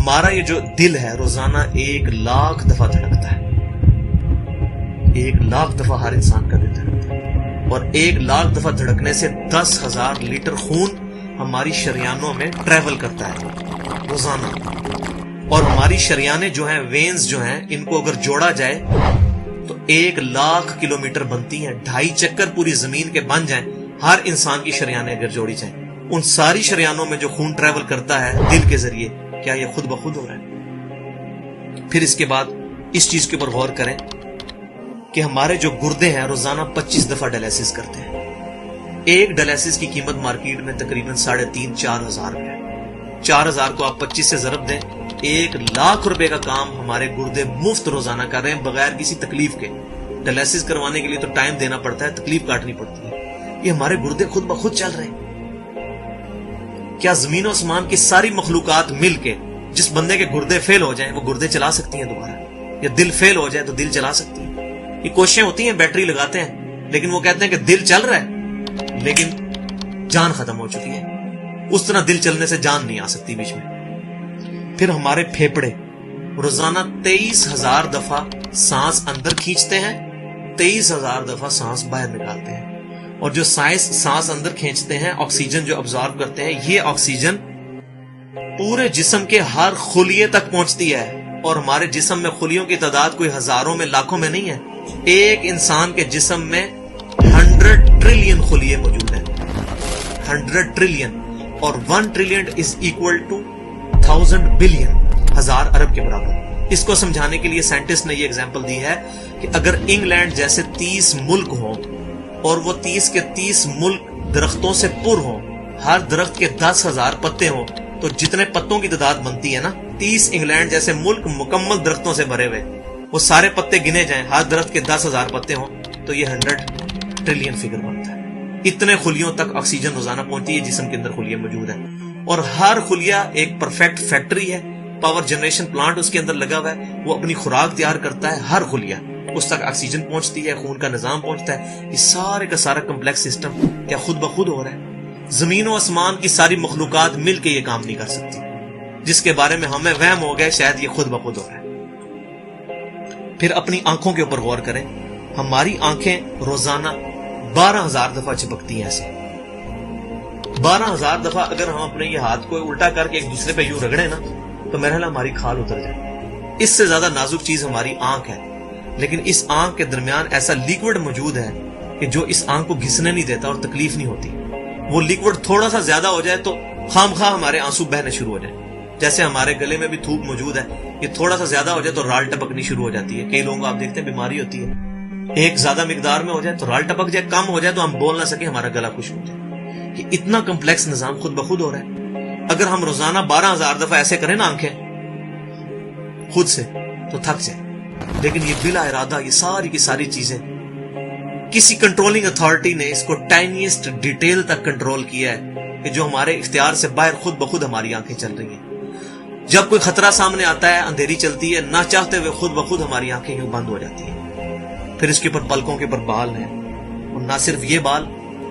ہمارا یہ جو دل ہے روزانہ 1,00,000 دفعہ دھڑکتا ہے. 1,00,000 دفعہ ہر انسان کا دل دھڑکتا ہے، اور 1,00,000 دفعہ دھڑکنے سے 10,000 لیٹر خون ہماری شریانوں میں ٹریول کرتا ہے روزانہ. اور ہماری شریانیں جو ہیں، وینز جو ہیں، ان کو اگر جوڑا جائے تو 1,00,000 کلومیٹر بنتی ہیں. 2.5 چکر پوری زمین کے بن جائیں ہر انسان کی شریانیں اگر جوڑی جائیں. ان ساری شریانوں میں جو خون ٹریول کرتا ہے دل کے ذریعے، کیا یہ خود بخود ہو رہا ہے؟ پھر اس کے بعد اس چیز کے اوپر غور کریں کہ ہمارے جو گردے ہیں روزانہ 25 دفعہ ڈائلیسس کرتے ہیں. ایک ڈائلیسس کی قیمت مارکیٹ میں تقریباً 3,500-4,000 روپے ہے. 4,000 کو آپ 25 سے ضرب دیں، 1,00,000 روپے کا کام ہمارے گردے مفت روزانہ کر رہے ہیں بغیر کسی تکلیف کے. ڈائلیسس کروانے کے لیے تو ٹائم دینا پڑتا ہے، تکلیف کاٹنی پڑتی ہے. یہ ہمارے گردے خود بخود چل رہے ہیں. کیا زمین و آسمان کی ساری مخلوقات مل کے جس بندے کے گردے فیل ہو جائیں وہ گردے چلا سکتی ہیں دوبارہ؟ یا دل فیل ہو جائے تو دل چلا سکتی ہیں؟ یہ کوششیں ہوتی ہیں، بیٹری لگاتے ہیں، لیکن وہ کہتے ہیں کہ دل چل رہا ہے لیکن جان ختم ہو چکی ہے. اس طرح دل چلنے سے جان نہیں آ سکتی بیچ میں. پھر ہمارے پھیپڑے روزانہ 23,000 دفعہ سانس اندر کھینچتے ہیں، 23,000 دفعہ سانس باہر نکالتے ہیں. اور جو سانس اندر کھینچتے ہیں، آکسیجن جو ابزارب کرتے ہیں، یہ آکسیجن پورے جسم کے ہر خلیے تک پہنچتی ہے. اور ہمارے جسم میں خلیوں کی تعداد کوئی ہزاروں میں لاکھوں میں نہیں ہے. ایک انسان کے جسم میں 100 ٹریلین خلیے موجود ہیں. 100 ٹریلین، اور 1 trillion is equal to 1000 billion, 1000 ارب کے برابر. اس کو سمجھانے کے لیے سائنٹسٹ نے یہ ایگزامپل دی ہے کہ اگر انگلینڈ جیسے 30 ملک ہوں اور وہ 30 کے 30 ملک درختوں سے پر ہوں، ہر درخت کے 10,000 پتے ہوں، تو جتنے پتوں کی تعداد بنتی ہے نا، 30 انگلینڈ جیسے ملک مکمل درختوں سے بھرے ہوئے، وہ سارے پتے گنے جائیں، ہر درخت کے 10,000 پتے ہوں، تو یہ 100 ٹریلین فگر بنتا ہے. اتنے خلیوں تک آکسیجن روزانہ پہنچتی ہے. جسم کے اندر خلیے موجود ہیں، اور ہر خلیہ ایک پرفیکٹ فیکٹری ہے. پاور جنریشن پلانٹ اس کے اندر لگا ہوا ہے، وہ اپنی خوراک تیار کرتا ہے. ہر خلیہ اس تک آکسیجن پہنچتی ہے، خون کا نظام پہنچتا ہے. یہ سارے کا سارا کمپلیکس سسٹم کیا خود بخود ہو رہا ہے؟ زمین و آسمان کی ساری مخلوقات مل کے یہ کام نہیں کر سکتی، جس کے بارے میں ہمیں وہم ہو گئے شاید یہ خود بخود ہو رہا ہے. پھر اپنی آنکھوں کے اوپر غور کریں. ہماری آنکھیں روزانہ 12,000 دفعہ چپکتی ہیں. ایسے 12,000 دفعہ اگر ہم اپنے یہ ہاتھ کو الٹا کر کے ایک دوسرے پہ یوں رگڑیں نا، تو میرا خیال ہماری کھال اتر جائے. اس سے زیادہ نازک چیز ہماری آنکھ ہے، لیکن اس آنکھ کے درمیان ایسا لیکوڈ موجود ہے کہ جو اس آنکھ کو گھسنے نہیں دیتا اور تکلیف نہیں ہوتی. وہ لیکوڈ تھوڑا سا زیادہ ہو جائے تو خام خواہ ہمارے آنسو بہنے شروع ہو جائیں. جیسے ہمارے گلے میں بھی تھوک موجود ہے، یہ تھوڑا سا زیادہ ہو جائے تو رال ٹپکنی شروع ہو جاتی ہے. کئی لوگوں کو آپ دیکھتے ہیں بیماری ہوتی ہے، ایک زیادہ مقدار میں ہو جائے تو رال ٹپک جائے، کم ہو جائے تو ہم بول نہ سکے، ہمارا گلا خشک ہو جائے. کہ اتنا کمپلیکس نظام خود بخود ہو رہا ہے. اگر ہم روزانہ 12,000 دفعہ ایسے کریں نا آنکھیں خود سے تو تھک جائے. لیکن یہ بلا ارادہ یہ ساری کی ساری چیزیں کسی کنٹرولنگ اتھارٹی نے اس کو ٹائنیسٹ ڈیٹیل تک کنٹرول کیا ہے کہ جو ہمارے اختیار سے باہر خود بخود ہماری آنکھیں چل رہی ہیں. جب کوئی خطرہ سامنے آتا ہے، اندھیری چلتی ہے، نہ چاہتے ہوئے خود بخود ہماری آنکھیں یوں بند ہو جاتی ہیں. پھر اس کے اوپر پلکوں کے اوپر بال ہیں، اور نہ صرف یہ بال،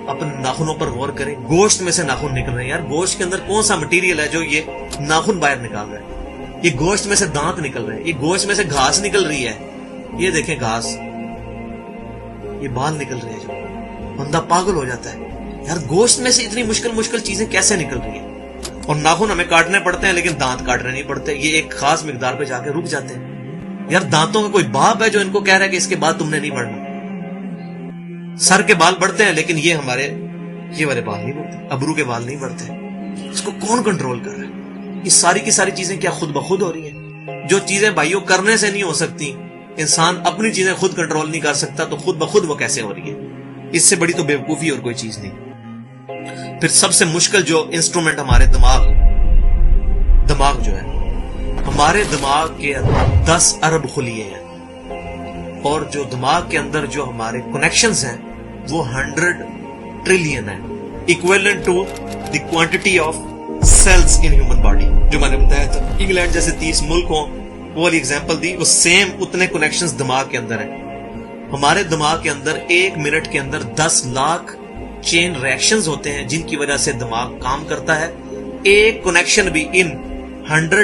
اپنے ناخنوں پر غور کریں. گوشت میں سے ناخن نکل رہے ہیں. یار گوشت کے اندر کون سا مٹیریل ہے جو یہ ناخن باہر نکال رہا ہے؟ یہ گوشت میں سے دانت نکل رہے ہیں، یہ گوشت میں سے گھاس نکل رہی ہے. یہ دیکھیں گھاس، یہ بال نکل رہے ہیں. جو بندہ پاگل ہو جاتا ہے، یار گوشت میں سے اتنی مشکل چیزیں کیسے نکل رہی ہیں؟ اور ناخن ہمیں کاٹنے پڑتے ہیں لیکن دانت کاٹنے نہیں پڑتے. یہ ایک خاص مقدار پہ جا کے رک جاتے ہیں. یار دانتوں کا کوئی باپ ہے جو ان کو کہہ رہا ہے کہ اس کے بعد تم نے نہیں بڑھنا؟ سر کے بال بڑھتے ہیں لیکن یہ ہمارے یہ والے بال نہیں بڑھتے، ابرو کے بال نہیں بڑھتے. اس کو کون کنٹرول کر رہا ہے؟ یہ ساری کی ساری چیزیں کیا خود بخود ہو رہی ہیں؟ جو چیزیں بھائیوں کرنے سے نہیں ہو سکتی، انسان اپنی چیزیں خود کنٹرول نہیں کر سکتا، تو خود بخود وہ کیسے ہو رہی ہے؟ اس سے بڑی تو بیوقوفی اور کوئی چیز نہیں. پھر سب سے مشکل جو انسٹرومنٹ ہمارے دماغ جو ہے، ہمارے دماغ کے اندر 10 ارب خلیے ہیں، اور جو دماغ کے اندر جو ہمارے کنیکشنز ہیں وہ 100 ٹریلین ہیں، equivalent to the quantity of cells in human body. جو میں نے بتایا تھا انگلینڈ جیسے 30 ملک ہوں، وہ والی ایگزامپل دی، وہ سیم اتنے کنیکشنز دماغ کے اندر ہیں. ہمارے دماغ کے اندر 1 منٹ کے اندر 10 لاکھ چین ریئیکشنز ہوتے ہیں جن کی وجہ سے دماغ کام کرتا ہے. ایک کنیکشن بھی ان 100